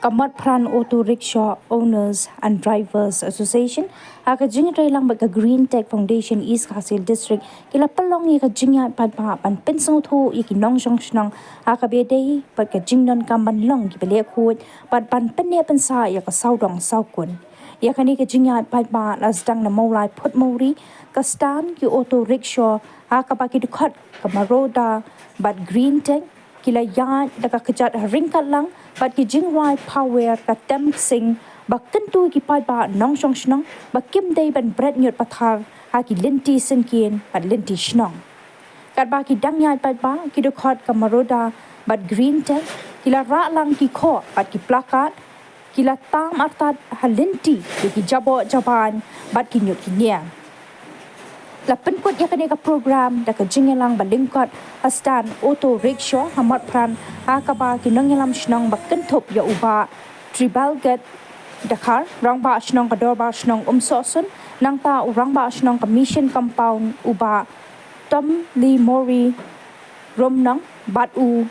Kamat Pran Auto Rickshaw Owners and Drivers Association aka jingray lang baga Green Tech Foundation East Kasil District kila palong ika jingyat padpa pan pensong thu iki nong jong shnong aka bedei baga jingnon kaman long gibele khut pad pan penne pensa ya ka saudong saukun ya kani ka jingyat padpa lasdang na maulai phut mauri ka stan ki auto rickshaw aka baki dukhat ka maroda bad Green Tech kila yat daka kejat ringkat lang bat ki jingrai power ka tem sing bakken tu ki pai ba nong song shnong bakim dei ban bret nyot pathar ha ki lenti sen kien bat lenti shnong kat ba ki dang yai pai ba ki do khot ka maroda bat Green Tech kila ra lang ki kho bat ki plakat kila tam artat ha lenti ki jabo jaban bat ki nyot ki nia la penkut ya kene ka program da ka jingelang balingkot hastan auto rickshaw hamat pran akaba kinongelam shnong bakken thop ya uba tribalget dakar rangba shnong ka dorba shnong sosun nangta urangba shnong ka mission compound uba tom lee mori romnang bat u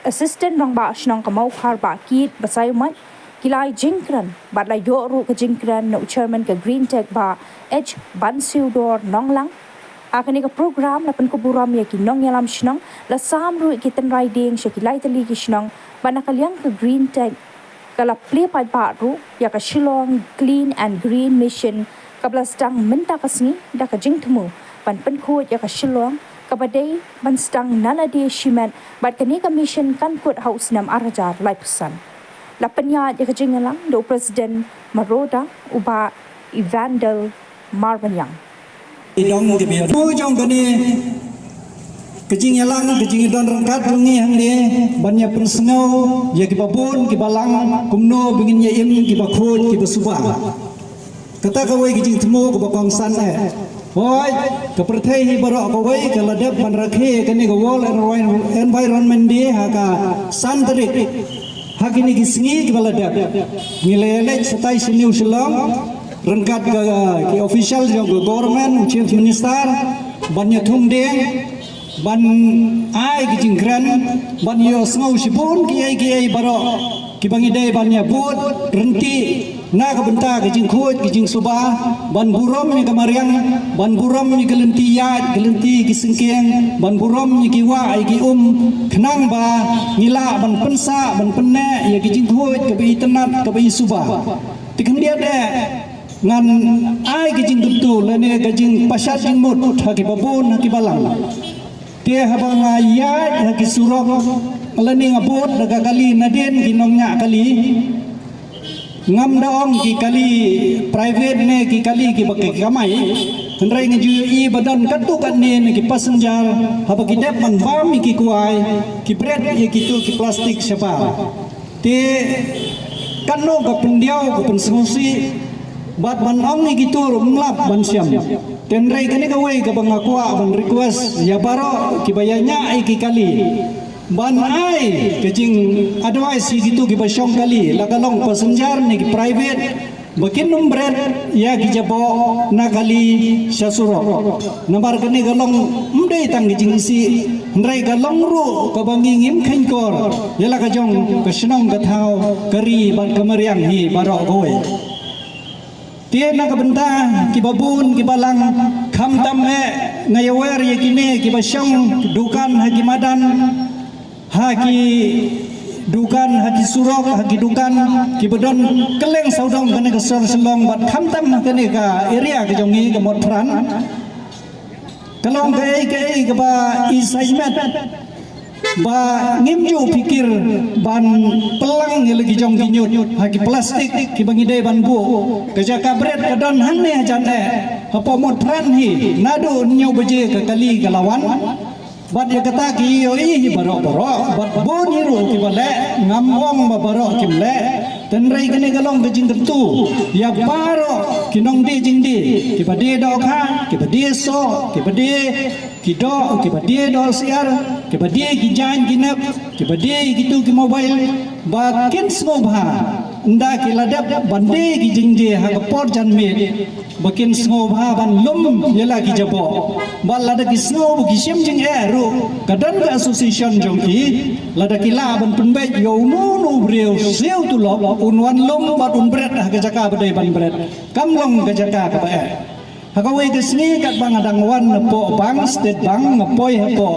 assistant rangba shnong ka mau khar ba kit basayumat kilai jingkran bat la yo ru ka jingkran no chairman ka Green Tech ba H Bansiudor nonglang akani ka program la pen ko buram ya ki nong yalam shnong la sam ru ki ten riding shakilai tali ki shnong banakalyang ka Green Tech kala play pai pa ru ya ka Shillong Clean and Green Mission kabla stang menta kasni da ka jingthmu pan pen ko ya ka Shillong kabadai ban stang naladi shimet bat kani ka mission kan kut house nam arajar lai pesan la penya ya ka jingalang do president maroda uba Evandel Marvanyang dong ke biar tu jong kene kejing yalang kejing don rangkat rungi hang de banyak persengau ya ki babon ki balang kumno bingin ya im ki bakhot ki basuba kata ka wei kejing temu ko bakong san hoi ke perthai hi barok ko wei ke ladap ban rakhe kene ko wall environment de ha ka san tarik hakini ki singi ki baladap ngilele setai siniu Shillong rangkat ke official jong government chief minister banyak thum deng ban ai ki jingkran ban yo smau sipun ki ai baro ki bangi dei banyak but renti na ka benta ki jingkhut ki jing suba ban burom ni kamariang ban burom ni kelenti yat kelenti ki singkeng ban burom ni ki wa ai ki khnang ba ngila ban pensa ban penne ya ki jingkhut ke bi tenat ke bi suba tikam dia de ngan ai ki jing betul lene ka jing pasat jing mut haki babon haki balang dia habang ayat haki surok lene ngabot daga kali naden ki nongnya kali ngam daong ki kali private ne ki kali ki bakai kamai hendrai ngeju i badan katu kan ne ki passenger haba ki dep man bam ki kuai ki bread ki tu ki plastik siapa te kanno ka pendiau ka pensengusi bat ban ong ni gitu rumlap ban siam tenrai kene ka wei ka bangakwa ban request ya baro ki bayanya ai ki kali ban ai kejing advice gitu ki basyong kali la kalong passenger ni ki private bakin numbret ya ki jabo na kali syasuro nambar kene kalong mdei tang jing isi ndrai kalong ru ka bangingim khain kor yala ka jong ka shnong ka thau kari ban kamariang hi baro goe dia nak benta ki babun ki balang kham tam ngayawer ye kine ki basyong dukan haki madan haki dukan haki surok haki dukan ki bedon keleng saudong kene ke Shillong bat kham tam kene ka area ke jongi ke mot pran kalong ke ba isaimet ba ngimju pikir ban pelang yang lagi jong ginyut haki plastik ki bangi dei ban bu keja kabret kadon hang ne jan apa mod pran hi nado nyau beje ke kali kalawan bat ya kata ki yo i barok bat bon hiru ki bale ngamong ba barok ki le tenrai kene galong bejing tentu ya baro kinong de jing de ki bade do kha ki bade so ki bade ki do ki bade do siar ki bade ki jan ki nap ki bade ki tu ki mobile ba kin smobha nda kiladap bande ki jingje ha ka por jan me bakin snow bha ban lum yela ki jabo bal lada ki snow ki sim jing ero kadan ka association jong ki lada ki la ban penbe yo nu nu breu seu tu lo unwan lum bat un bret ha ka jaka badai ban bret kam long ka jaka ka ba Hakawe kesni kat bang adang wan po bang state bang ngapoi hapo